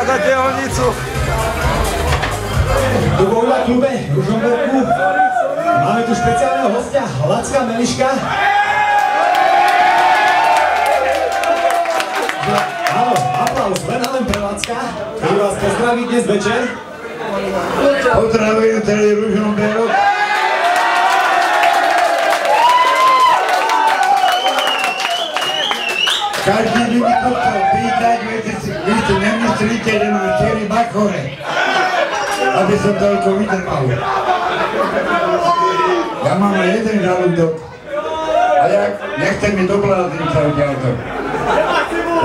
za teholnicu. Tu vo Vila klube v Ružomberku máme tu špeciálneho hostia, Lacka Meliška. Áno, aplauz, len a len pre Lacka, ktorý vás pozdraví dnes večer. Pozdravujem celý Ružomberok. Každý by mi to chcel pýtať, vy si nemyslíte, že mám 4 bachore, aby som toľko vydrmal. Ja mám len jeden žalúdok a nechcem mi doblázniť sa odtiaľto.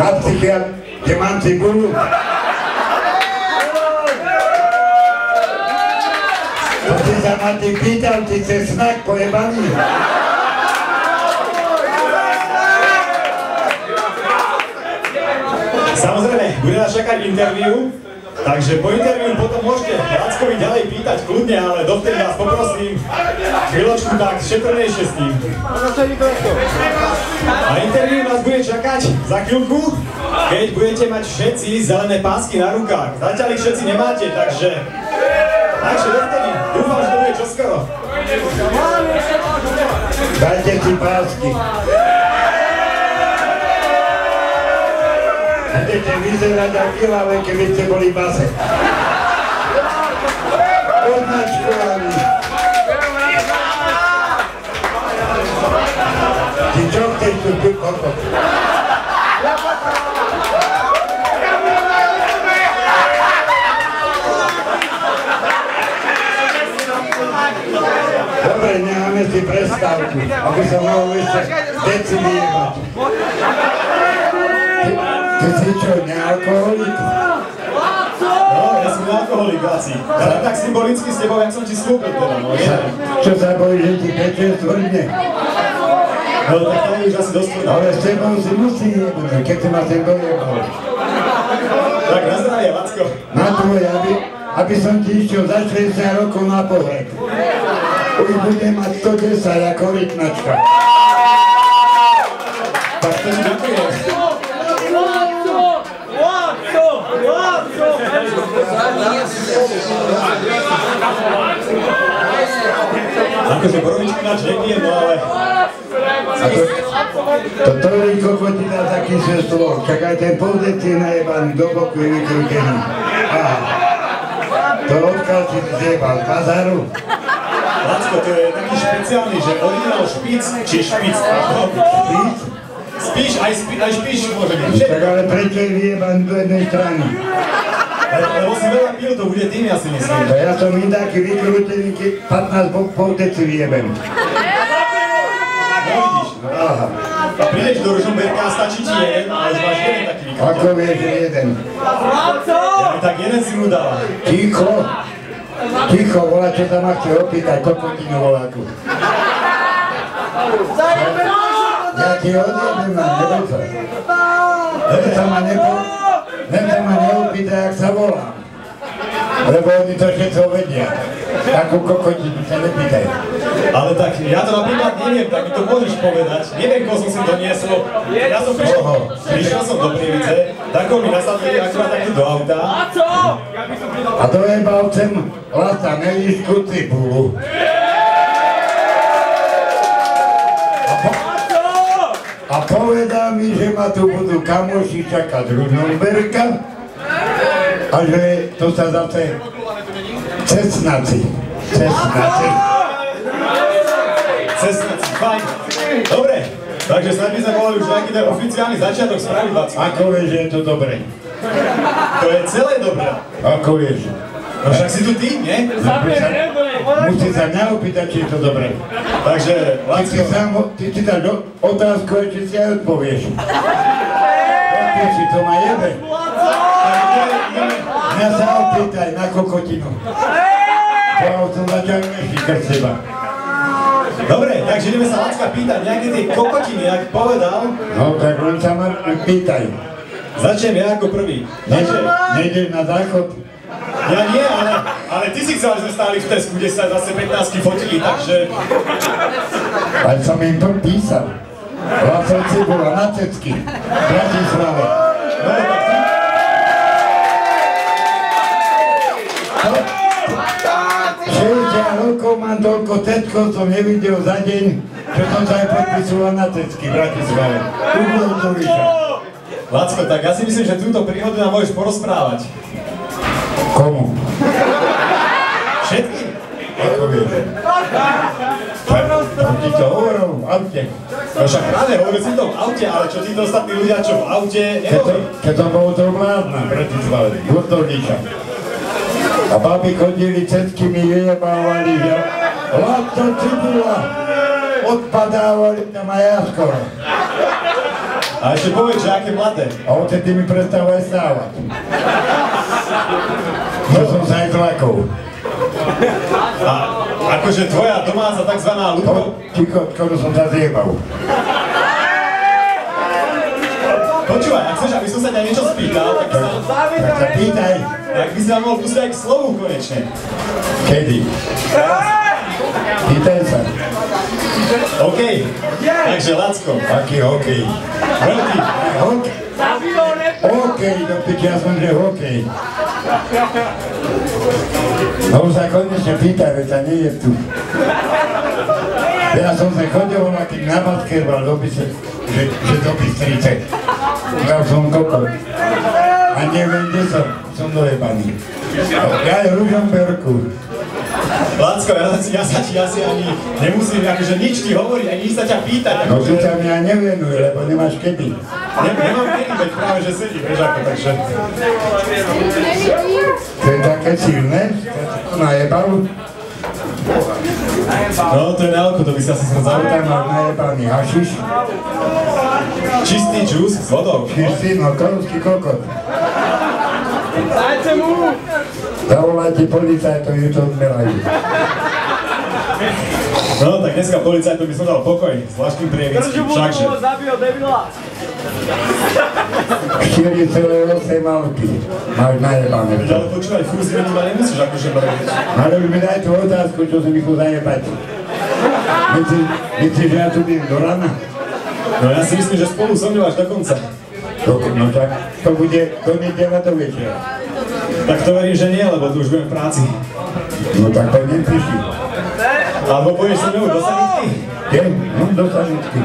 Na psychiat, kde mám cibulu. To si sa ma ty pýtal, ty si snak pojebaný. Samozrejme, bude nás čakať interview, takže po interview potom môžete Lackovi ďalej pýtať kľudne, ale dovtedy vás poprosím chvíľočku tak šetrnejšie s ním. A interview nás bude čakať za chvíľku, keď budete mať všetci zelené pásky na rukách. Zatiaľ ich všetci nemáte, takže dovtedy. Dúfam, že to bude čoskoro. Dajte si pásky. Budete vyzerať ako kilavé, keby ste boli base. Odnačkovaní. Ty čo chceš tu kokot? Dobre, necháme si prestávku, aby som mohol ešte deci vyjebať. Ty si čo, nealkoholik? No, ja som nealkoholik, Laci. Ja tak symbolicky s tebou, jak som ti slúbil teda, no je. Čo sa bojíš, že ti peče stvrdne? No, tak to je už asi dosť tvrdé. Ale s tebou si musí jebnúť, keď si ma sem dojebol. Tak na zdravie, Lacko. Na tvoj, aby som ti išiel za 60 rokov na pohreb. Už budem mať 110 ako rytmačka. Tak to ti ďakujem. Akože borovičku náč nepijem, no ale... To trojý kokoti dá taký sestlo, čak aj ten poldec je najebaný, do boku je vykrútený. Aha. To odkiaľ si zjebal, z bazaru? Lacko, to je taký špeciálny, že originál špic, či špic, Špic? Spíš, aj špíš môže byť. Tak ale prečo je vyjebaný do jednej strany? Lebo si veľa pil, to bude tým, ja si myslím. To ja som im taký vykrútený, keď 15 poldeci vyjebem. No vidíš. Aha. A prídeš do Ružomberka a stačí ti jeden, ale už máš jeden taký vykrútený. Ako vieš, že jeden? Ja tak jeden si mu dal. Ticho. Ticho, volá, čo sa ma chce opýtať, kokotinu voláku. Ja ti odjebem, neboj sa. Len sa ma neopýta, jak sa volám. Lebo oni to všetko vedia. Takú kokotinu sa nepýtaj. Ale tak, ja to napríklad neviem, tak mi to môžeš povedať. Neviem, koho som si doniesol. Ja som prišiel som do Prievidze, takou mi nasadili akurát taký do auta. A dojebal sem Lasa Melišku cibulu. A povedal mi, že ma tu budú kamoši čakať z Ružomberka a že to sa zase cesnaci. Cesnaci, fajn. Dobre, takže snad by sme mohli už nejaký ten oficiálny začiatok spraviť, Lacko. Ako vieš, že je to dobré? To je celé dobré. Ako vieš? No však si tu ty, nie? Musí sa mňa opýtať, či je to dobré. Takže, Lacko... Ty si dáš otázku, či si aj odpovieš. Odpíši, to ma jebe. Mňa sa opýtaj na kokotinu. Povedal som začal nešíkať seba. Dobre, takže ideme sa Lacka pýtať nejaké tie kokotiny, jak povedal. No tak len sa ma pýtaj. Začnem ja ako prvý. Nejdeš na záchod? Ja nie, ale ty si chcel, že sme stáli v Tesku, kde sa zase 15-ky fotili, takže... Ale som im to písal. Hlasovci bola na Cecky, v Bratislave. No, tak ty... 60 rokov mám toľko tetkov, som nevidel za deň, čo som sa aj podpisoval na tecky v Bratislave. Lacko, tak ja si myslím, že túto príhodu nám môžeš porozprávať. Komu? Všetkým? Ako vieš? Tam ti to hovoril v aute. No však práve hovoril si to v aute, ale čo títo ostatní ľudia, čo v aute nehovorí? Keď to bolo to vládna v Bratislave, Gurtovniča. A babi chodili cetky mi vyjebávali, že hladko cibula, odpadávali tam aj ja skoro. A ešte povedz, že aké mladé. A odtedy mi prestáva aj stávať. To som sa aj zlakol. A akože tvoja domáca takzvaná ľudko... Ticho, skoro som sa zjebal. Počúvaj, ak chceš, aby som sa ťa niečo spýtal, tak Tak sa pýtaj. tak by si vám mohol pustiť aj k slovu konečne. Kedy? Pýtaj sa. OK, takže Lacko. Aký hokej? Veľký. Hokej? Hokej, do piči, ja som že hokej. No už sa konečne pýtaj, veď sa nie je tu. Ja som sa chodil akým na basketbal, že do Bystrice. Ja som kokot. A neviem, kde som dojebaný. Ja je v Ružomberku. Lacko, ja sa ti asi ani nemusím akože nič ti hovoriť, ani nič sa ťa pýtať. No tu sa mňa nevenuj, lebo nemáš kedy. Nemám kedy, veď práve že sedí, vieš ako, takže... To je také silné, to najebal. No, to je nealko, to by si asi A zaujímavé. tam máš najebaný hašiš. Čistý džús s vodou. Čistý, no korovský kokot. Dajte mu! Zavolajte policajtov, ju to odmerajú. No, tak dneska policajtom by som dal pokoj, zvláštnym prievickým, všakže. Zabil debila! 4,8 malky. Máš najebané. Ale počúvaj, fúzi, veď ma nemusíš akože brať. Ale už mi daj tú otázku, čo som ich chcel zajebať. Myslíš, že ja tu bym do rana? No ja si myslím, že spolu so mňou až do konca. No tak, to bude do nedela do večera. Tak to verím, že nie, lebo tu už budem v práci. No tak to neprišli. Alebo pôjdeš so mňou do sanitky? Kde? No, do sanitky.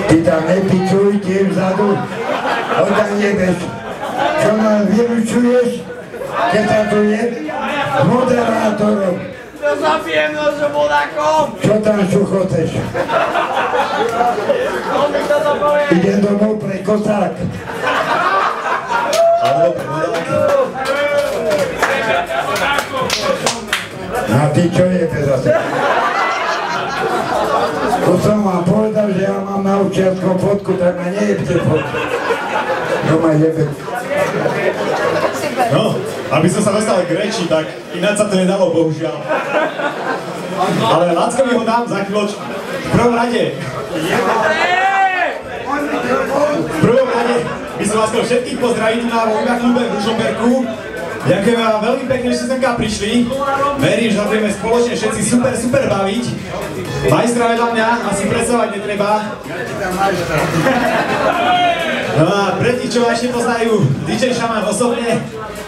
Ty tam nepičuj, ty vzadu. Oda nebeš. Čo ma vyručuješ? Keď sa tu je? S moderátorom. To zabijem nožom vodákom! Čo tam šuchoteš? On mi to zapovie! Idem domov pre kosák. Alebo pre vodáky. A ty čo jebe zase? To som vám povedal, že ja mám na občianskom fotku, tak ma nejebte fotku. To ma jebe. No, aby som sa dostal k reči, tak ináč sa to nedalo, bohužiaľ. Ale Lackovi ho dám za chvíľočku. V prvom rade by som vás chcel všetkých pozdraviť na Vonga klube v Ružomberku. Ďakujem vám veľmi pekne, že ste semka prišli. Verím, že sa budeme spoločne všetci super baviť. Majstra vedľa mňa asi predstavovať netreba. No a pre tých, čo ma ešte poznajú, DJ Šaman osobne,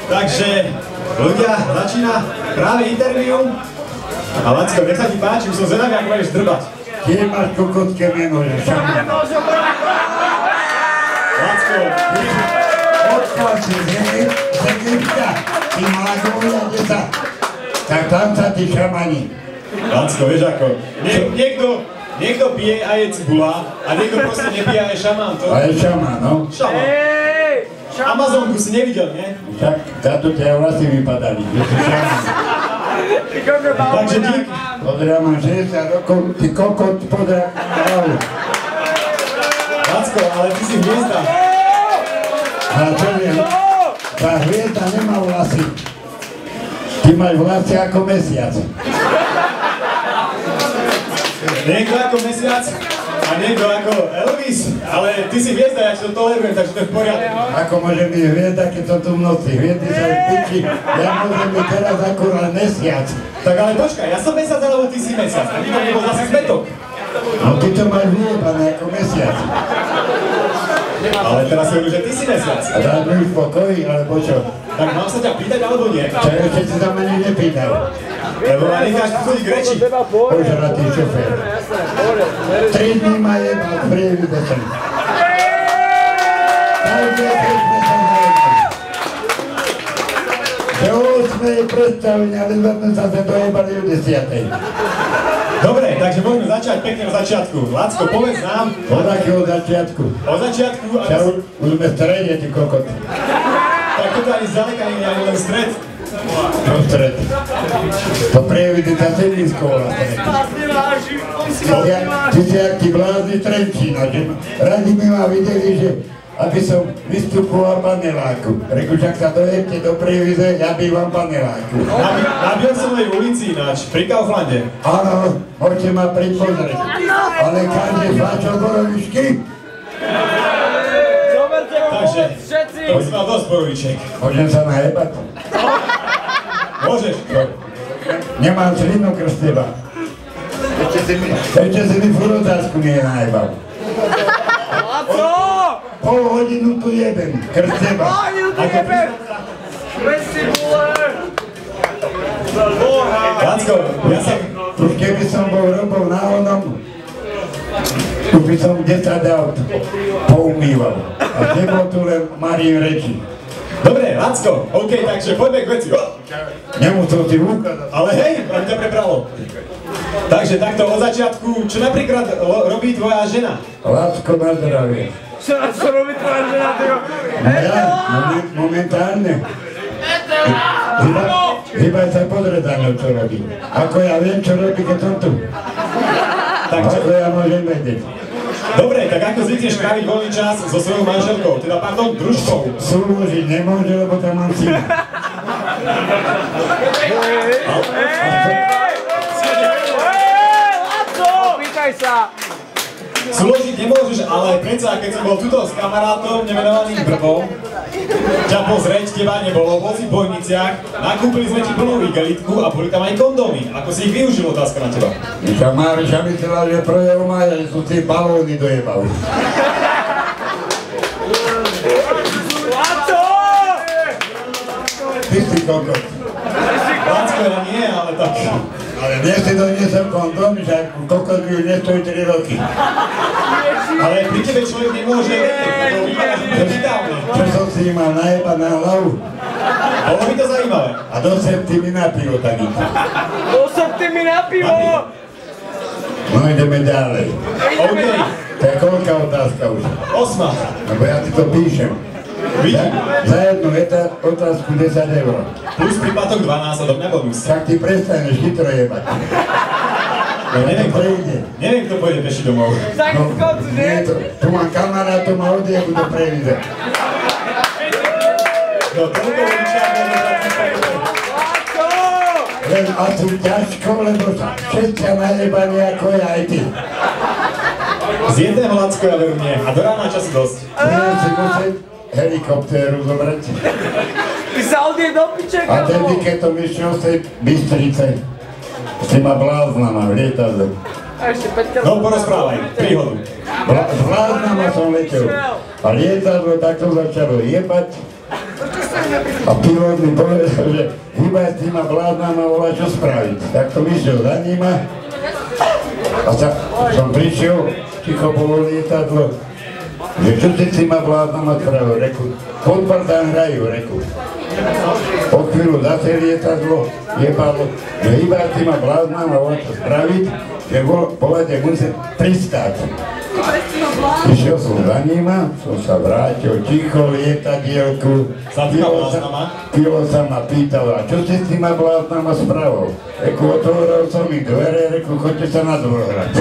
takže ľudia, začína práve interview. A Lacko, nech sa ti páči, už som zvedavý, ako budeš drbať. Kde máš kokotské meno, že Šaman? Lacko, Odpad si z Egypta, ty mladovia, kde sa... Tak tam sa tí šamani. Lacko, vieš ako, niekto pije a je cibula a niekto proste nepije a je šamán, to... A je šaman, no. Šamán. Amazonku si nevidel, nie? Tak táto ťa vlasy vypadali, že si šaman. Takže dík. Podľa mám 60 rokov, ty kokot podľa na hlavu. Lacko, ale ty si hviezda. A čo viem, tá hviezda nemá vlasy. Ty máš vlasy ako mesiac. Niekto ako mesiac a niekto ako Elvis, ale ty si hviezda, ja ti to tolerujem, takže to je v poriadku. Ako môže byť hviezda, keď som tu v noci? Hviezdy sa v piči, ja môžem byť teraz akurát mesiac. Tak ale počkaj, ja som mesiac, alebo ty si mesiac, a ty to nebol zase zmetok. No ty to máš vyjebané ako mesiac. Ale teraz si hovorím, že ty si mesiac. A dáš mi už pokoj, alebo čo? Tak mám sa ťa pýtať, alebo nie? Čo ešte si sa ma nič nepýtal? Lebo ma necháš chodiť k reči. Požratý šofér. 3 dní ma jebal v prievidze sem. Každé 5 sme sa zajedli. Do 8. predstavenia, ale sme sa dojebali o 10. Dobre, takže môžeme začať pekne od začiatku. Lacko, povedz nám. Od akého začiatku? Od začiatku, Už sme v strede, ty kokot. tak toto ani zďaleka nie je ani len stred. No stred. To prievidze tá sedlinskou vlastne. Ty si jak tí blázni Trenčína, že radi by ma videli, že aby som vystupoval paneláku. Reku, však sa dojete do prievidze, ja bývam paneláku. Na Bielsovej ulici ináč, pri Kauflande. Áno, môžete ma pripozrieť. Ale každý fáčo borovičky. Zoberte ho Takže, vôbec všetci! to by si mal dosť boroviček. Môžem sa najebať? Môžeš. Nemám slinu krz teba. Ešte si mi furt otázku nie najebal. A co? Pol hodinu tu jebem, krz teba. Ani tu jebem! Vestibule! Lacko, ja sa... Už keby som bol robol na onom, tu by som 10 aut poumýval. A nebol tu len Marín reči. Dobre, Lacko, OK, takže poďme k veci. Nemusel si ukázať. Ale hej, ak ťa prebralo. Takže takto od začiatku, čo napríklad robí tvoja žena? Lacko na zdravie. Čo robí tvoja žena, tyho? Ja, momentálne. Chyba sa pozrieť na ňu, čo robí. Ako ja viem, čo robí, keď som tu. Ako ja môžem vedieť. Dobre, tak ako zvykneš tráviť voľný čas so svojou manželkou, teda pardon, družkou? Slúžiť nemôže, lebo tam mám syna. Laco! Pýtaj sa! Súložiť nemôžeš, ale predsa, keď som bol tuto s kamarátom nemenovaným Brbom, ťa pozrieť, teba nebolo, bol si v Bojniciach, nakúpili sme ti plnú igelitku a boli tam aj kondómy. Ako si ich využil, otázka na teba? Miša Máriša myslela, že projev má, že sú si balóny dojebal. Laco! Ty si kokot. Lacko, ja nie, ale tak... Ale dnes si doniesem kondóm, že kokot mi už nestojí 3 roky. Ale pri tebe človek nemôže vedieť, lebo vypadáš digitálne. Čo som si mal najebať na hlavu? Bolo by to zaujímavé. A do septy mi na pivo taky. Dosť ty mi na pivo! No ideme ďalej. OK, To je koľká otázka už? 8. Lebo ja ti to píšem. Vidím. Za jednu otázku 10 eur. Plus príplatok 12 odo mňa bonus. Tak ty prestaneš chytro jebať. No neviem, kto pôjde peši domov. Tak z koncu, nie nie? to. Tu mám kamarátov, ma odjebu do previze. No toľko vodičárne, Laco! Len a tu ťažko, lebo všetci najebani ako ja aj ty. z jedného Lacko ja veru nie. A do rána času dosť. Budem si musieť helikoptéru zobrať. Ty sa odjed do piče, A kámo! tedy, keď to išiel z tej Bystrice, s týma bláznama v lietadle. A ešte 5 No porozprávaj, príhodu. S bláznama som letel. A lietadlo takto začalo jebať. A pilot mi povedal, že hýbaj s týma bláznama volá čo spraviť. Tak som išiel za nima. A som prišiel, ticho bolo lietadlo. Že čo si s týma bláznama spravil, reku. Fotbal tam hrajú, reku. Po chvíľu zase lietadlo jebalo, že hýbaj s týma bláznama volá čo spraviť, že povede musí pristáť. Išiel som za nima, som sa vrátil ticho, lietadielku. Pilot sa ma pýtal, a čo si s týma bláznama spravil? Reku, otvoril som mi dvere, reku, choďte sa na dvor hrať.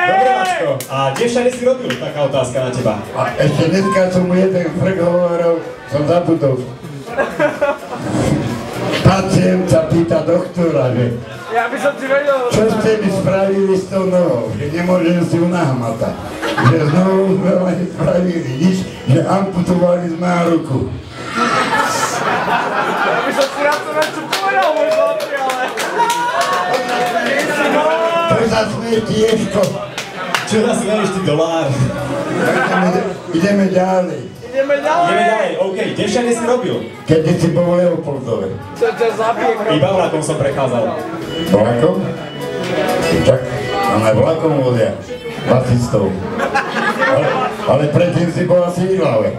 Dobre, Lacko, a kde všade si robil? Taká otázka na teba. A ešte dneska som mu jeden frk hovoril, som zabudol. Pacient sa pýta doktora, že Ja by som ti vedel... čo ste mi spravili s tou nohou, že nemôžem si ju nahmatať. Že znovu sme len spravili nič, že amputovali sme na ruku. Ja by som ti na to niečo povedal, môj chlapci, ale... To sa smie tieško. Čo nás veríš, ty dolár? Ideme ďalej. Ideme Ideme ďalej, ďalej. OK. Kde všade si robil? Keď si bol v Leopoldove. Čo ťa zabije, Iba vlakom som prechádzal. Vlakom? Tak, ale vlakom volia. Basistov. Ale predtým si bol asi v Ilave.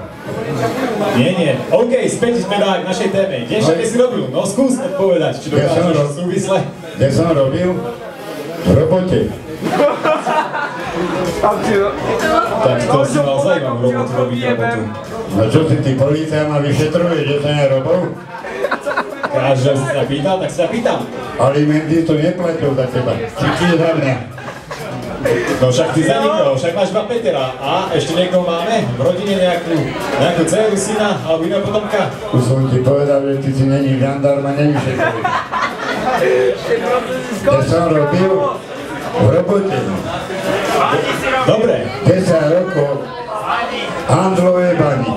Nie. OK, späť teda k našej téme. Kde všade si robil? No skús odpovedať, či dokážeš súvisle. Kde som robil? V robote. Tak to si mal zaujímavú robotu robiť robotu. No čo si ty polícia ma vyšetruje, že som nerobol? Každý si sa pýtal, tak sa pýtam. Alimenty to neplatil za teba. Či ti je za mňa? No však ty zanikol, však máš iba Petera. A ešte niekoho máme? V rodine nejakú dceru, syna alebo iného potomka? Už som ti povedal, že ty si není žandárm a nevyšetruje. Kde som robil? V robote. Dobre. 10 rokov handlové bani.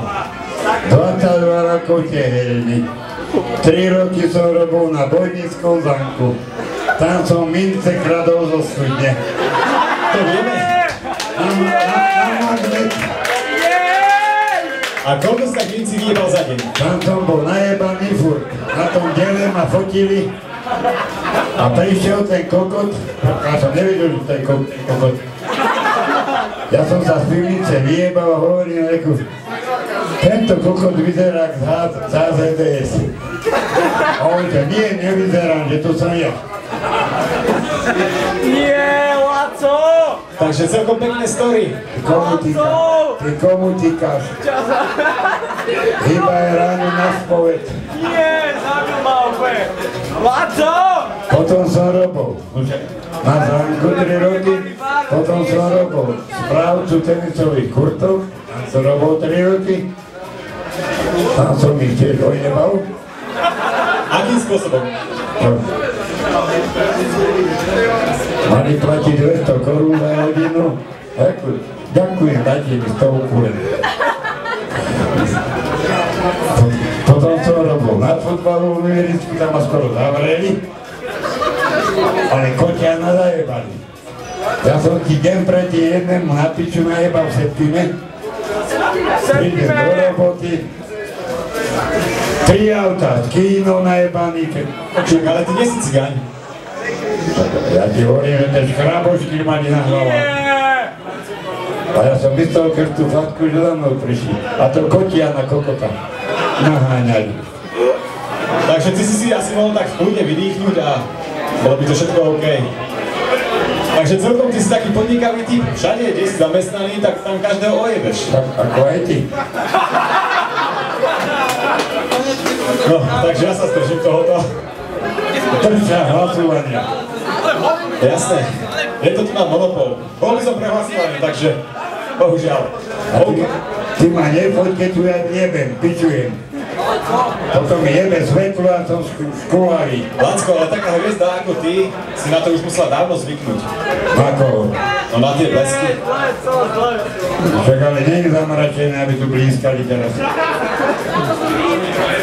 22 rokov tehelny. 3 roky som robil na Bojnickom zamku. Tam som mince kradol zo studne. To vieme. Na magnet. A koľko sa minci vyjebal za deň? Tam som bol najebaný furt. Na tom diele ma fotili. A prišiel ten kokot. Ja som nevedel, že to je kokot. Ja som sa z pivnice vyjebal a hovorím reku, tento kokot vyzerá z HZDS. A on že nie, nevyzerám, že to som ja. Nie, Laco! Takže celkom pekné story. Ty komu týkaš? Iba je ráno na spoved. Nie, zabil ma opäť. Laco! Potom som robil na zámku 3 roky, potom som robil správcu tenisových kurtov, tam som robil 3 roky, tam som ich tiež ojebal. Akým spôsobom? Mali platiť 200 korún za hodinu, ďakujem, dajte mi 100 len. Potom som robil na futbalovú ihrisku, tam ma skoro zavreli. Ale kotia nazajebali. Ja som ti deň predtým jednému na piču najebal v Septime. Prídem do roboty. 3 auta, kíno najebaný. Čak, ale ty nie si cigáň. Ja ti hovorím, že ten škrabošky mali na hlavách. A ja som myslel krstú fatku, že za mnou prišli. A to kotia na kokota naháňali. Takže ty si asi mohol tak v kľude vydýchnuť a bolo by to všetko OK. Takže celkom ty si taký podnikavý typ. Všade, kde si zamestnaný, tak tam každého ojebeš. Tak ako aj ty. No, takže ja sa stržím tohoto. Trčia hlasovania. Jasné. Je to tu na monopol. Bol by som prehlasovaný, takže bohužiaľ. Ty ma nefoď, keď tu ja jebem, pičujem. Potom jebe svetlo a som školári. Lacko, ale taká hviezda ako ty si na to už musela dávno zvyknúť. Ako? No na tie blesky. Však ale nie je zamračené, aby tu blízkali teraz.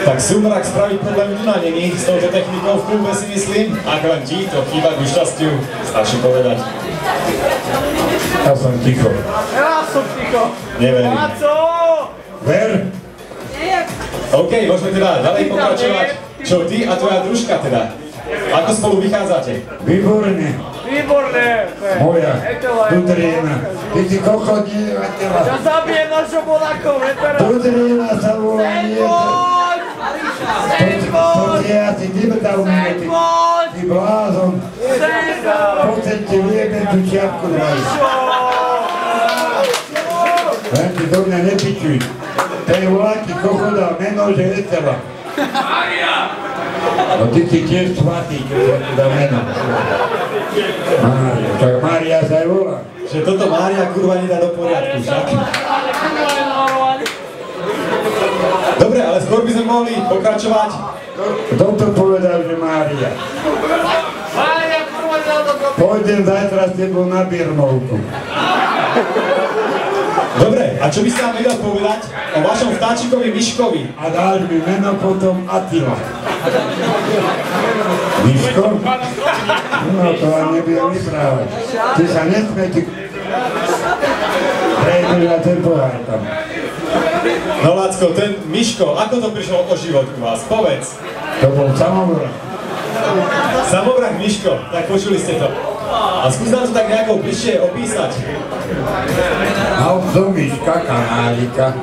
Tak súmrak spraviť problém tu na není s touto technikou v klube si myslím. Ak len ti to chýba ku šťastiu, stačí povedať. Ja som ticho. Ja som ticho. Neverím. Laco! Ver? OK, môžeme teda ďalej pokračovať. Čo ty a tvoja družka teda? Ako spolu vychádzate? Výborne. Výborné. Moja. Tudrina. Ty si kochodí a teba. Ja zabijem našo Monakom, veterán. Tudrina sa volá nie. To si asi vybdal minúty. Ty blázon. Poďte ti vyjebem tú čiapku dvaj. Len ty do mňa nepičuj. Ten voláky kochoda meno, že je teba. No ty si tiež svatý, keď sa ti dá meno. Mária, tak Mária sa aj volá. Že toto Mária kurva nedá do poriadku však. Dobre, ale skôr by sme mohli pokračovať. Kto to povedal, že Mária? Mária, kurva, Pôjdem zajtra s tebou na Birmovku. Dobre, a čo by ste nám vedel povedať o vašom vtáčikovi Miškovi? A dáš mi meno potom Attila. Miško? No to vám nebudem vyprávať. Ty sa nesmej, ty Prejde ten pohár tam. No Lacko, ten Miško, ako to prišlo o život u vás? Povedz. To bol samovrah. Samovrah Miško, tak počuli ste to. A skús nám to tak nejako bližšie opísať. Mal som Miška kanárika.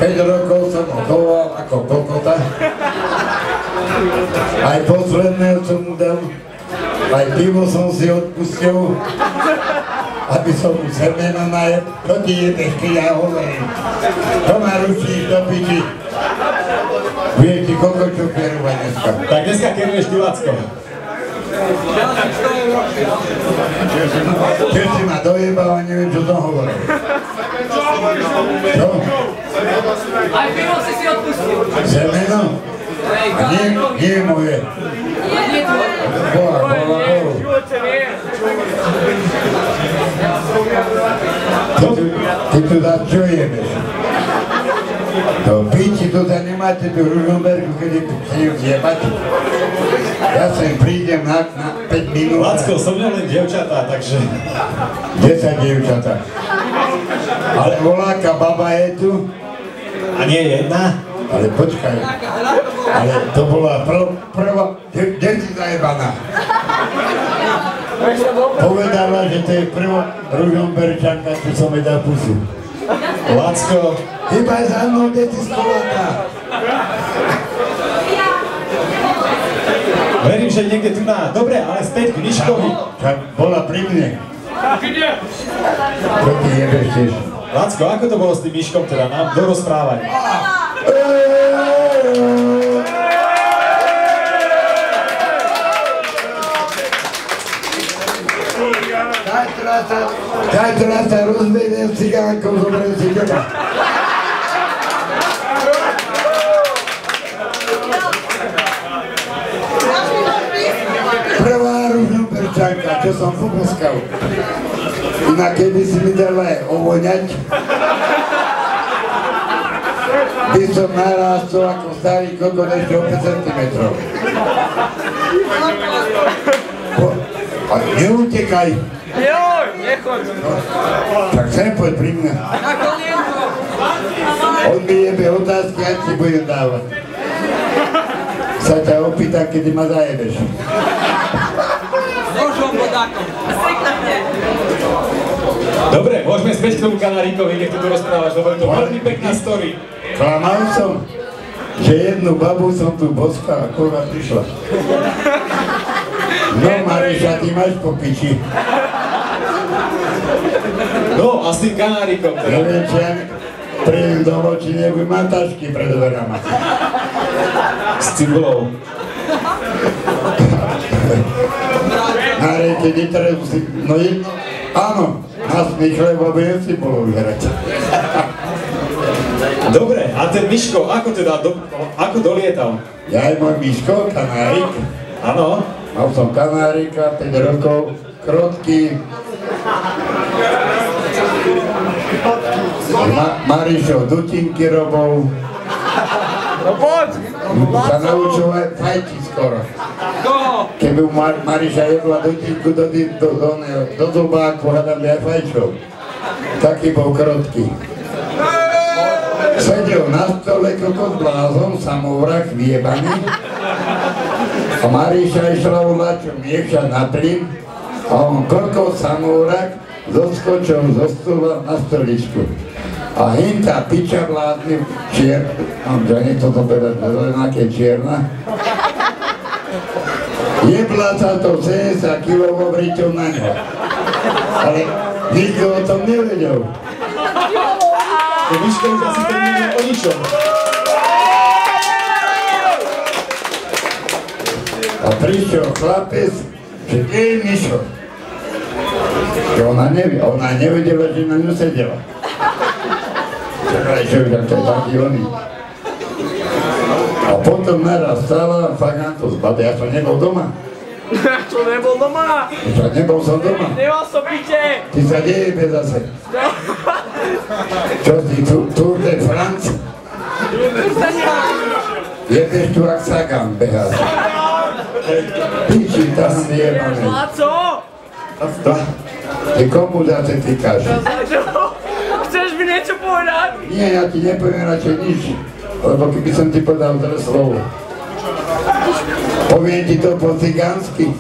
5 rokov som ho choval ako kokota. Aj posledného som mu dal. Aj pivo som si odpustil. Aby som mu semeno najel. To ti jebeš, keď ja hovorím. To ma ručíš do piči. Vieš ti koľko čo kerúva dneska. Tak dneska keruješ ty, Lacko. Keď si ma dojebal a neviem, čo som hovoril. Čo? Aj pivo si odpustil. Semeno? A nie je moje. Bola. Ty tu dá čo jebeš? To piči tu da nemáte tu Ružomberku, keď je jebať. Ja sem prídem na 5 minút. Lacko, som mňa len dievčatá, takže... 10 dievčatá. Ale voláka baba je tu. A nie jedna? Ale počkaj. Ale to bola prvá... Kde si zajebaná? Povedala, že to je prvá Ružomberčanka, čo som jej dal pusu. Lacko. Hýbaj za mnou, deti z koláta. Verím, že niekde tu má. Dobre, ale späť k Miškovi. Však bola pri mne. Čo ty jebeš tiež? Lacko, ako to bolo s tým Miškom teda? Nám dorozprávaj. Kaj teraz sa rozvedem s cigánkou, zoberiem si teba. Prvá Ružomberčanka, čo som poboskal. Inak keby si mi dala ovoňať, by som narástol ako starý kokot ešte o 5 cm. A neutekaj. Joj, nechoď. Tak sem poď pri mňa. On mi jebe otázky, ja ti budem dávať. Sa ťa opýtam, kedy ma zajebeš. Božom vodákom. Dobre, môžeme späť k tomu Kanáríkovi, nech tu rozprávaš, lebo je to veľmi pekná story. Klamal som, že jednu babu som tu boskal a kurva prišla. No Mariša, ty máš po piči. No, a s tým Kanárikom teda. Neviem, či ja príjem do očí, nebudem mať tašky pred dverama. S cibulou. Na rejke netrebu si, no jedno, áno, nasný chleba bude si bolo vyhrať. Dobre, a ten Miško, ako dolietal? Ja aj môj Miško, Kanárik. Áno. Mal som Kanárika, 5 rokov, krotký. Marišo dutinky robov. No poď. Sa naučil aj fajčiť skoro. Keby Mariša jedla dutinku do zobáku, hádam by aj fajčov. Taký bol krotký. Sedel na stole kokot blázon, samovrah, vyjebaný. A Mariša išla volať miešať na plyn a on kokot samovrah zoskočil zo stula na stoličku. A hinta piča vládny mám to nie toto povedať, zelenáke čierna. Jebla sa to 70 kg briťou na ňo. Ale nikto o tom nevedel. To Miško už asi to nie je o ničom. A prišiel chlapec, že kde je Mišo? Že ona nevedela, že na ňu sedela. Čakaj, čo to je taký oný. A potom naraz stala, fakt na to zbade, ja som nebol doma. Čo nebol doma? Nebol som doma. Nemal som piče. Ty sa nejebe zase. Čo si, Tour de France? Jebeš tu ak Sagan behá. Piči, tam jebané. A co? Ty komu zase týkaš? Chceš mi niečo povedať? Nie, ja ti nepoviem radšej nič, lebo keby som ti podal zle slovo. Poviem ti to po cigánsky.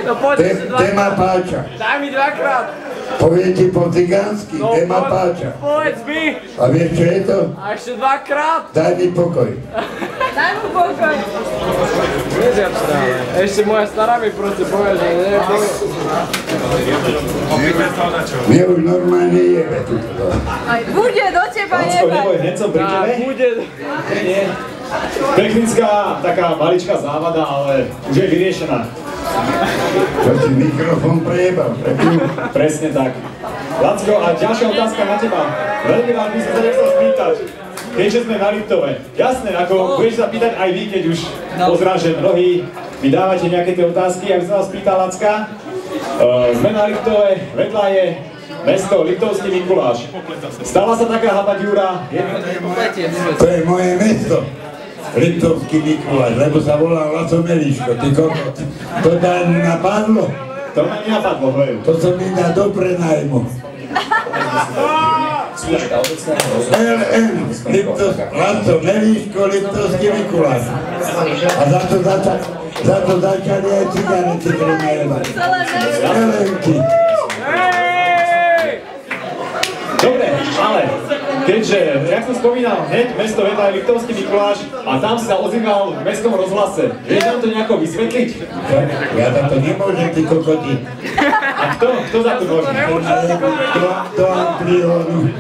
No poď si Téma páča. Daj mi dvakrát. Poviem ti po cigánsky, téma páča. Povedz mi. A vieš, čo je to? A ešte dvakrát. Daj mi pokoj. Daj mu pokoj. Nezjab stále. Ešte moja stará mi proste povie, že neviem. Mne už normálne jebe tuto. Aj bude do teba Lacko, jebať. neboj, hneď som pri tebe. Bude. Nie. Technická taká maličká závada, ale už je vyriešená. Čo si mikrofón prejebal? Presne tak. Lacko, a ďalšia otázka na teba. Veľmi rád by som sa nechcel spýtať, keďže sme na Liptove. Jasné, ako budeš sa pýtať aj vy, keď už pozrám, že mnohí mi dávate nejaké tie otázky, aby som vás pýtal, Lacka. Sme na Liptove, vedľa je mesto Liptovský Mikuláš. Stala sa taká habaďúra? To je moje mesto. Liptovský Mikuláš, lebo sa volá Laco Meliško, ty kokot. To dá mi napadlo? To ma nenapadlo, hej. To som mi dá do prenajmu. LN, Laco Meliško, Liptovský Mikuláš. A za to začali aj cigány si prenajemať. LN-ky. Dobre, ale keďže, jak som spomínal, hneď mesto vedľa je Liptovský Mikuláš a tam sa ozýval v mestskom rozhlase. Vieš nám to nejako vysvetliť? Ja za to nemôžem, ty kokoti. A kto za to môže? Do Amplionu.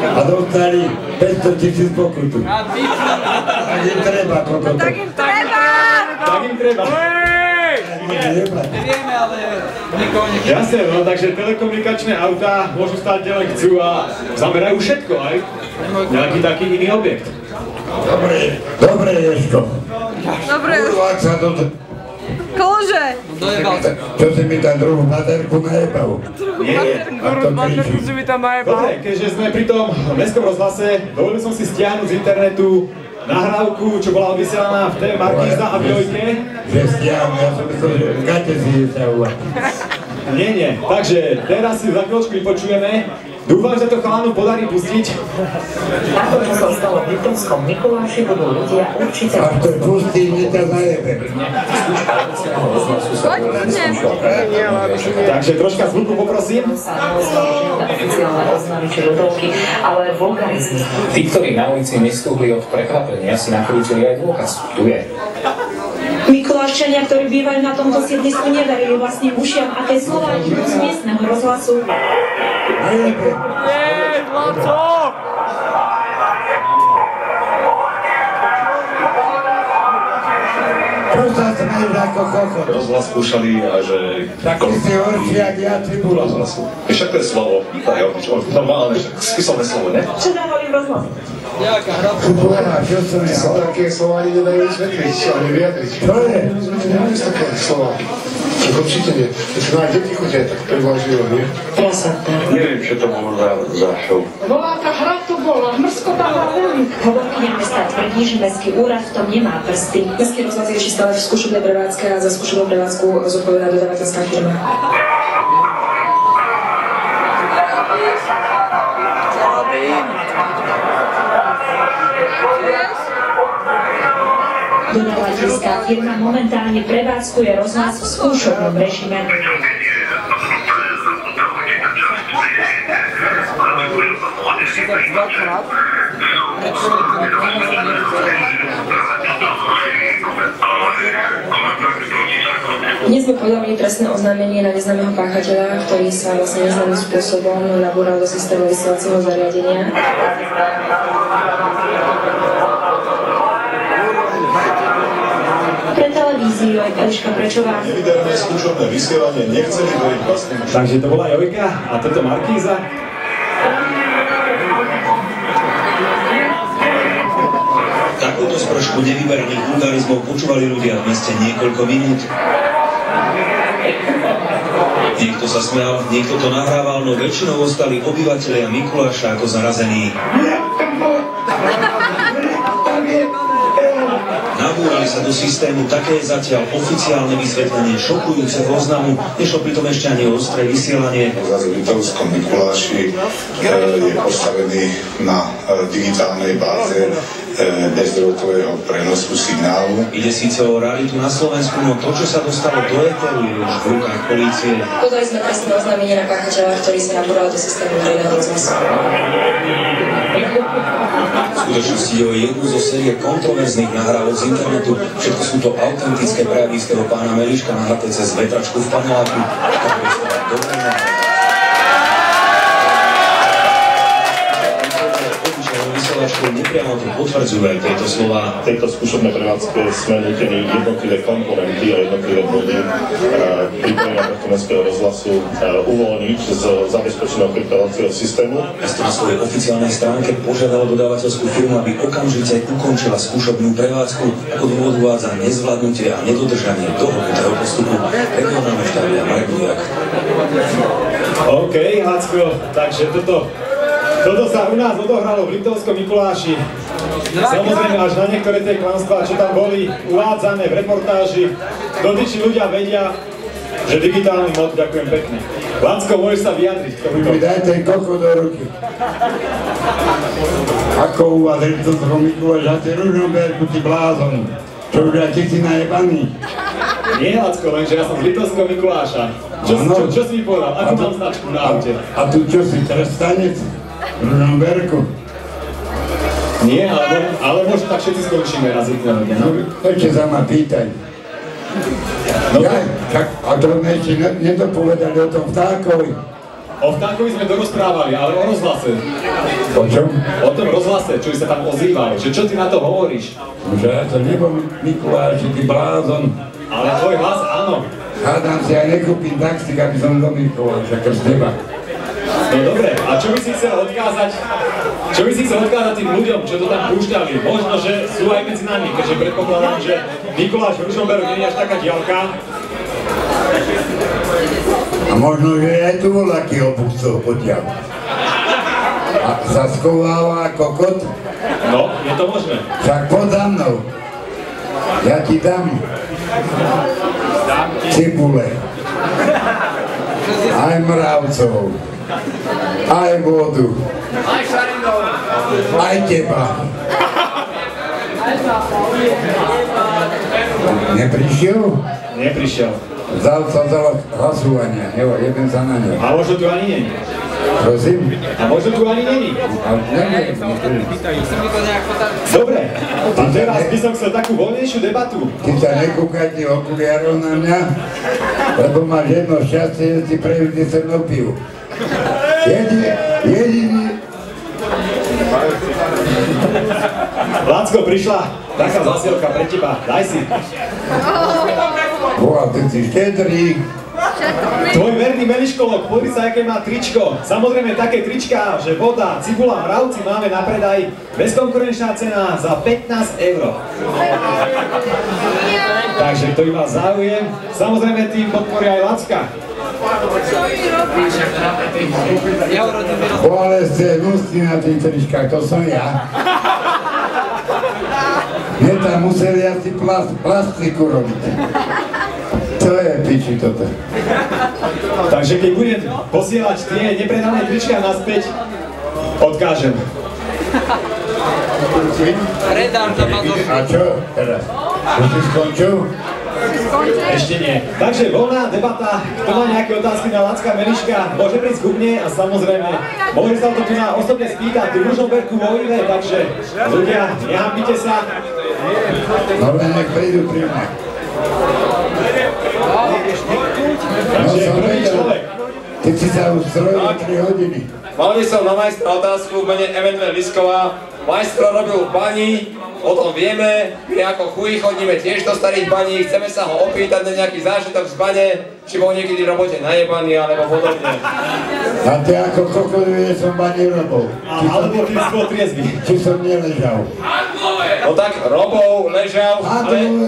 A dostali 500 000 pokutu. Tak im treba, kokoti. Tak im treba! Tak im treba. Nevieme, ale nikoho nechce. Jasne, no, takže telekomunikačné autá môžu stať, kde len chcú a zamerajú všetko, aj? Nejaký taký iný objekt. Dobre, Ješko. Dobre, Kurvák sa to... kľúže! Dojebal sa. Čo si mi tam druhú baterku najebal? Nie. Baterku si mi tam najebal. Dobre, keďže sme pri tom mestskom rozhlase, dovolil som si stiahnuť z internetu nahrávku, čo bola vysielaná v TV Markíza a v Jojke. Že stiahnu, ja som myslel, že v gate si vyťahovať. Nie. Takže teraz si za chvíľočku vypočujeme. Dúfam, že to chalanu podarí pustiť. Ako to sa stalo v Liptovskom Mikuláši, budú ľudia určite... Ak to pustí, mi to zajebe. Poďte! Takže troška zvuku poprosím. Oficiálne oznámy či ľudovky, ale vulgarizmy. Tí, ktorí na ulici nestúhli od prekvapenia, si nakrútili aj dôkaz. Tu je. Mikuláščania, ktorí bývajú na tomto sídlisku, neverili vlastným ušiam a tie slová idú z miestneho rozhlasu. Nie, Laco! Čo sa smeješ ako kokot? Rozhlas skúšali a že... Tak ty si horší, jak ja cibula. Rozhlasu. Však to je slovo. Normálne, spisovné slovo, ne? Čo dávali v rozhlase? Jaká hra? Boha, čo som ja? Také slova ani nedajú vysvetliť, ani vyjadriť. Čo je? Nemáš také slova. Tak určite nie. Keď na deti chodia, tak prevažujú, nie? Prasatné. Neviem, čo to bolo za show. Bola tá hra, to bola. Mrskota hlavný. Hovorkyňa mesta tvrdí, že mestský úrad v tom nemá prsty. Mestský rozhlas je ešte stále v skúšobnej prevádzke a za skúšobnú prevádzku zodpovedá dodávateľská firma. Dodávateľská firma momentálne prevádzkuje rozhlas v skúšobnom režime. Dvakrát. Dnes sme podali trestné oznámenie na neznámeho páchateľa, ktorý sa vlastne neznámym spôsobom nabúral do systému vysielacieho zariadenia. Pre televíziu aj Eliška Prečová. Nevydarené skúšobné vysielanie nechceli do ich vlastným. Takže to bola Jojka a toto Markíza. Takúto spršku nevybarených vulgarizmov počúvali ľudia v meste niekoľko minút. Niekto sa smial, niekto to nahrával, no väčšinou ostali obyvatelia Mikuláša ako zarazení. Na nabúrali sa do systému, také je zatiaľ oficiálne vysvetlenie šokujúceho oznamu, nešlo pritom ešte ani o ostré vysielanie. Zase v Litovskom Mikuláši je postavený na digitálnej báze bezdrôtového prenosu signálu. Ide síce o raritu na Slovensku, no to, čo sa dostalo do éteru, je už v rukách polície. Podali sme trestné oznámenie na páchateľa, ktorý sa nabúral do systému verejného rozhlasu. V skutočnosti ide o jednu zo série kontroverzných nahrávok z internetu. Všetko sú to autentické prejavy istého pána Meliška nahraté cez vetračku v paneláku. Nepriamo to potvrdzujú aj tieto slova. V tejto skúšobnej prevádzke sme nutení jednotlivé komponenty a jednotlivé body pripojenia Slovenského rozhlasu uvoľniť z zabezpečeného kryptovacieho systému. Mesto na svojej oficiálnej stránke požiadalo dodávateľskú firmu, aby okamžite ukončila skúšobnú prevádzku. Ako dôvod uvádza nezvládnutie a nedodržanie dohodnutého postupu. Regionálne štáby a Marek Bujak. OK, Lacko, takže toto sa u nás odohralo v Liptovskom Mikuláši. Samozrejme až na niektoré tie klamstvá, čo tam boli uvádzané v reportáži, dotyční ľudia vedia, že digitálny mod, ďakujem pekne. Lacko, môžeš sa vyjadriť k tomuto? Dajte koko do ruky. Ako u vás v Liptovskom Mikuláši, ty Ružomberku, ty blázon. Čo už aj ty si najebaný? Nie, Lacko, lenže ja som z Liptovského Mikuláša. Čo si mi povedal? Akú mám značku na aute? A tu čo si, trestanec? Ružomberku? Nie, ale možno tak všetci skončíme raz jedného dňa, no? Ešte sa ma pýtaj. A to sme ešte nedopovedali o tom vtákovi. O vtákovi sme dorozprávali, ale o rozhlase. O čom? O tom rozhlase, čo sa tam ozýval. Čo ty na to hovoríš? Že ja to nebol Mikuláš, ty blázon. Ale tvoj hlas áno. Hádam si, ja nekúpim taxík, aby som do Mikuláša, krz teba. No dobre, a čo by si chcel odkázať? Čo by si chcel odkázať tým ľuďom, čo to tam púšťali? Možno, že sú aj medzi nami, keďže predpokladám, že Mikuláš v Ružomberu nie je až taká diaľka. A možno, že aj tu bol aký obúcov potiaľ. A sa schováva ako kot? No, je to možné. Však poď za mnou. Ja ti dám cibule. Aj mravcov. Aj vodu. Aj teba. Neprišiel? Neprišiel. Vzal sa za hlasovania, jeden sa na ňo. A možno tu ani není. Prosím? A možno tu ani není. Dobre, a teraz by som chcel takú voľnejšiu debatu. Ty sa nekúkaj tých okuliarov na mňa, lebo máš jedno šťastie, že si previdí srnú pivu. Jediný. Lacko, prišla taká zasielka pre teba, daj si. Boha, ty si štedrý. Tvoj verný Meliškolok, pozri sa, aké má tričko. Samozrejme také trička, že voda, cibula, mravci máme na predaj. Bezkonkurenčná cena za 15 €. Takže kto by mal záujem, samozrejme tým podporí aj Lacka. Ale ste hnustí na tých tričkách, to som ja. Mne tam museli asi plastiku robiť. To je piči toto. Takže keď budem posielať tie nepredané trička naspäť, odkážem. A čo teraz? Už si skončil? Ešte nie. Takže voľná debata, kto má nejaké otázky na Lacka Meliška, môže prísť ku mne a samozrejme, môže sa to tu na osobne spýtať, tu v Ružomberku vo Ive, takže ľudia, nehambite sa. No len nech prídu pri mne. Takže prvý človek. Ty si sa už strojil 3 hodiny. Mal by som na majstra otázku v mene Emanuel Lisková. Majstro robil v bani, o tom vieme, my ako chuji chodíme tiež do starých baní, chceme sa ho opýtať na nejaký zážitok z bane, či bol niekedy v robote najebaný alebo podobne. A ty ako kokot, že som bani robil. Alebo ty si bol triezvy. Či som neležal. No tak Robov ležal, ale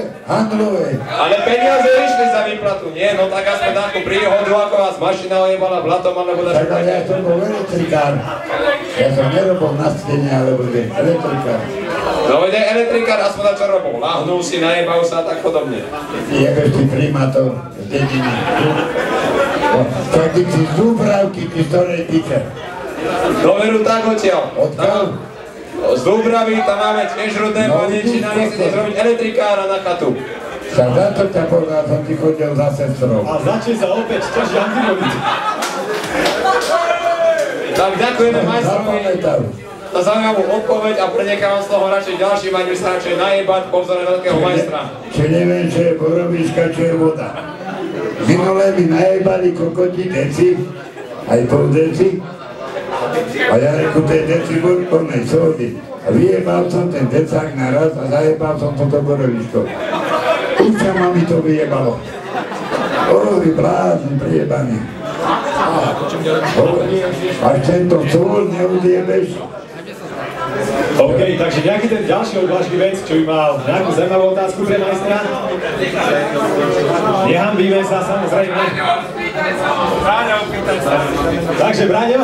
peniaze išli za výplatu, nie? No tak aspoň takú príhodu, ako vás mašina ojebala blatom, alebo tak ale ja som bol elektrikár. Ja som nerobil na stene, alebo elektrikár. No veď aj elektrikár aspoň na čo robil. Lahnul si, najebal sa a tak podobne. Jebeš ty primátor z dediny. Tak ty si z Dúbravky, ty z ktorej piče. No veru tak odtiaľ. Odkiaľ? Z Dúbravy, tam máme tiež rudné pane, či nám nechcete zrobiť elektrikára na chatu. Však za to ťa povedal, som ti chodil za sestrou. A začne sa opäť ťaží antibiotiky. Tak ďakujeme majstrovi za zaujímavú odpoveď a prenechávam z toho radšej ďalší mať, by sa radšej najebať po vzore veľkého majstra. Či neviem, čo je borovička, čo je voda. Minulé mi najebali kokoti deci, aj pol deci. A ja reku, to je deci borkovnej sódy. A vyjebal som ten decák naraz a zajebal som toto borovičko. Uča ma mi to vyjebalo. Orovi blázni, prijebaný. Až tento stôl neudjebeš. OK, takže nejaký ten ďalší odvážny vec, čo by mal nejakú zaujímavú otázku pre majstra? Nehambíme sa, samozrejme. Takže, Braňo?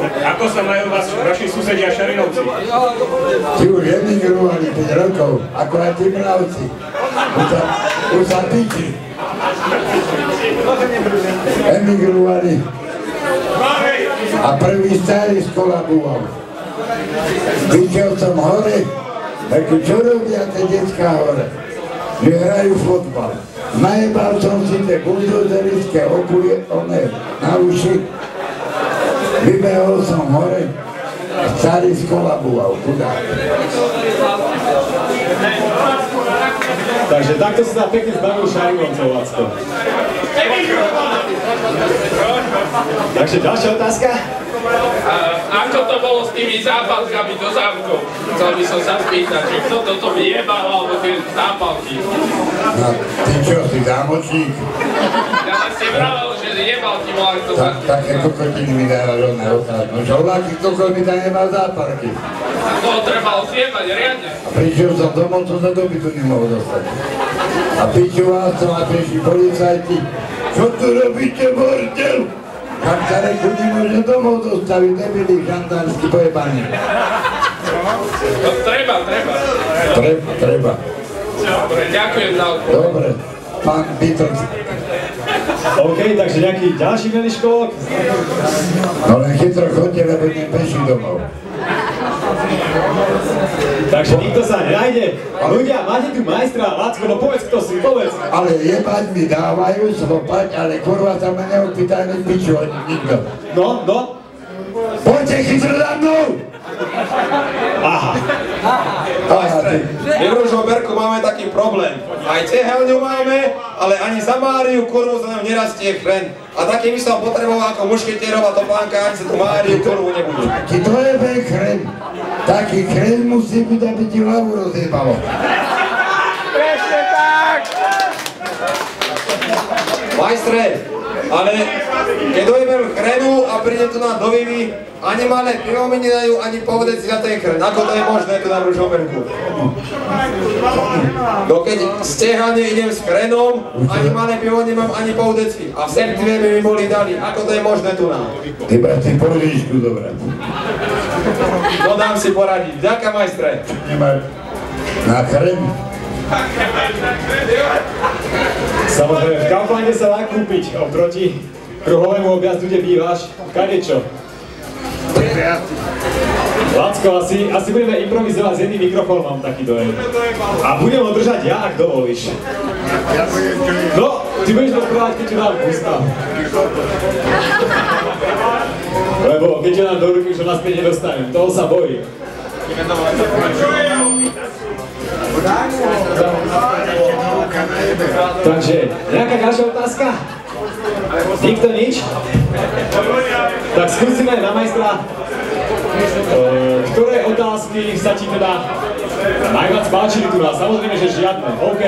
Ako sa majú vaši susedia Šarinovci? Ti už emigrovali 5 rokov, ako aj tí mravci. Už sa piči. Emigrovali. A prvý starý skolaboval. Vyšiel som hore, tak čo robia tie detská hore? Že hrajú fotbal. Najebal som si tie buldozerické okulie, na uši. Vybehol som hore, starý skolaboval, chudák. Takže takto sa pekne zbavil Šarinovcov, Lacko. Takže ďalšia otázka? Ako to bolo s tými zápalkami do zámkov? Chcel by som sa spýtať, že kto toto vyjebal, alebo tie zápalky? No, ty čo, si zámočník? Ja si vravel, že jebal ti volali to zápalky. Také kokotiny mi dáva rovné otázky. No čo, vláky kokot mi tam nemal zápalky. To trebalo zjebať, riadne. A prišiel som domov, som sa do bytu nemohol dostať. A pičoval som a prišli policajti. Čo tu robíte, bordel? Kam sa reku nemôže domov dostaviť, nebili žandársky pojebaní. No treba. Treba. Dobre, ďakujem za odpoveď. Dobre, pán Beatles. OK, takže nejaký ďalší Meliško? No len chytro chodte, lebo idem peši domov. Takže nikto sa nenájde. Ľudia, máte tu majstra, Lacko, no povedz, kto si, povedz. Ale jebať mi dávajú slopať, ale kurva sa ma neopýta ani piču, ani nikto. No? Poďte chytro za mnou! Aha. Majstre, my v Ružomberku máme taký problém. Aj tehelňu máme, ale ani za Máriu kurvu za ňou nerastie chren. A taký by som potreboval ako mušketierova topánka, ani sa tu Máriu kurvu nebude. Taký to je chren. Taký chren musí byť, aby ti hlavu rozjebalo. Presne tak! Majstre, ale keď dojmem chrenu a príde tu na dovivy, ani malé pivo mi nedajú, ani povedať si za ten chren. Ako to je možné tu na Ružomberku? No keď stehane idem s chrenom, ani malé pivo nemám, ani pol deci. A v septime mi boli dali. Ako to je možné tu na? Iba si porodičku dobrá. No dám si poradiť. Ďakujem, majstre. Nemáš na chren. Samozrejme, v Kauflande sa dá kúpiť oproti kruhovému objazdu, kde bývaš. Kadečo? Lacko, asi budeme improvizovať s jedným mikrofónom, taký dojem. A budem ho držať ja, ak dovolíš. No, ty budeš rozprávať, keď ti dám ústa. Lebo keď ti dám do ruky, už ho naspäť nedostanem. Toho sa bojím. Takže, nejaká ďalšia otázka? Nikto nič? Tak skúsime na majstra. Ktoré otázky sa ti teda najviac páčili tu nás? Samozrejme, že žiadne. OK.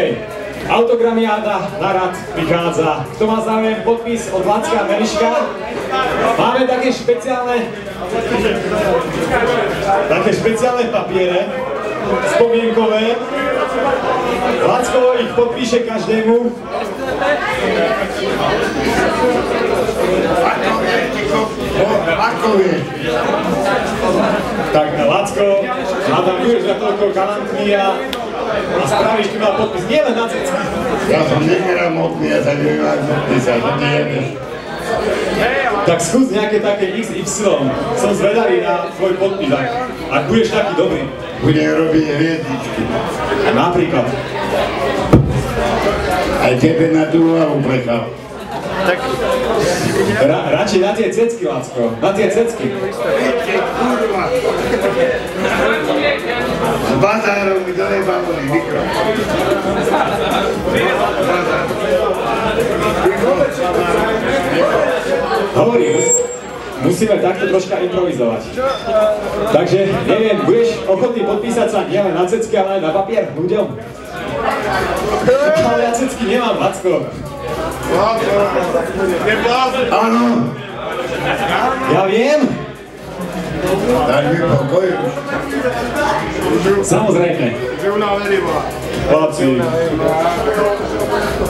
Autogramiáda na rad prichádza. Kto má záujem podpis od Lacka a Meliška? Máme také špeciálne papiere. spomienkové. Lacko ich podpíše každému. Ako je? Tak Lacko, hádam, budeš za toľko galantný a spravíš tu na podpis, nie len na cecky. Ja som negramotný, ja sa neviem podpísať, to nie je. Tak skús nejaké také XY. Som zvedavý na tvoj podpis, ak budeš taký dobrý. Budem robiť hviezdičky. Napríklad. Aj tebe na tú hlavu plechal. Tak radšej na tie cecky, Lacko. Na tie cecky. Kurva. S bazárom mi dojebavili mikrofón. Hovorím, musíme takto troška improvizovať. Takže, neviem, budeš ochotný podpísať sa nielen na cecky, ale aj na papier ľuďom? Ale ja cecky nemám, Lacko. Áno. Ja viem. Daj mi pokoj. Samozrejme. Chlapci.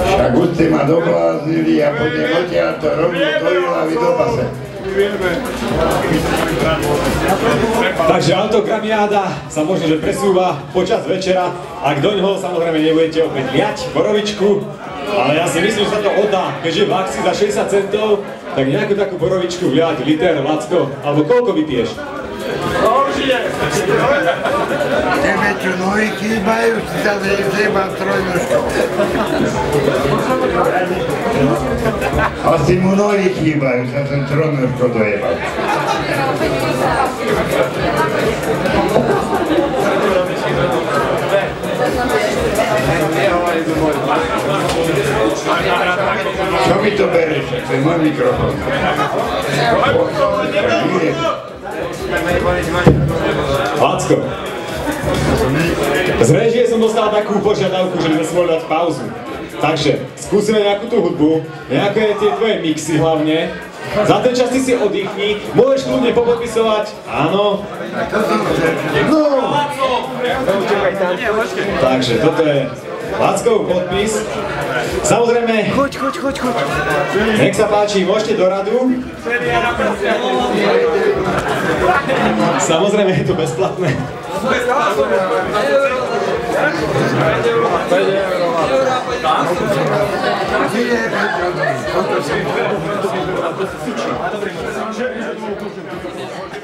Však už ste ma dobláznili a poďme odtiaľ to rovno do Ilavy do base. Takže autogramiáda sa možno, že presúva počas večera. Ak doňho samozrejme nebudete opäť liať borovičku, ale ja si myslím, že sa to oddá, keďže v akcii za 60 centov, tak nejakú takú borovičku vliať, liter, Lacko, alebo koľko vypiješ? Tebe čo nohy chýbajú, si sa zjeba trojnožkou. Asi mu nohy chýbajú, sa som trojnožkou dojebal. Čo mi to bereš? To je môj mikrofón. Lacko, z režie som dostal takú požiadavku, že by sme si mohli dať pauzu. Takže skúsime nejakú tú hudbu, nejaké tie tvoje mixy hlavne. Za ten čas si oddychni, môžeš kľudne popodpisovať, áno. No. Takže toto je Lackov podpis. Samozrejme, choď. Nech sa páči, môžete do radu. Samozrejme, je to bezplatné. €5.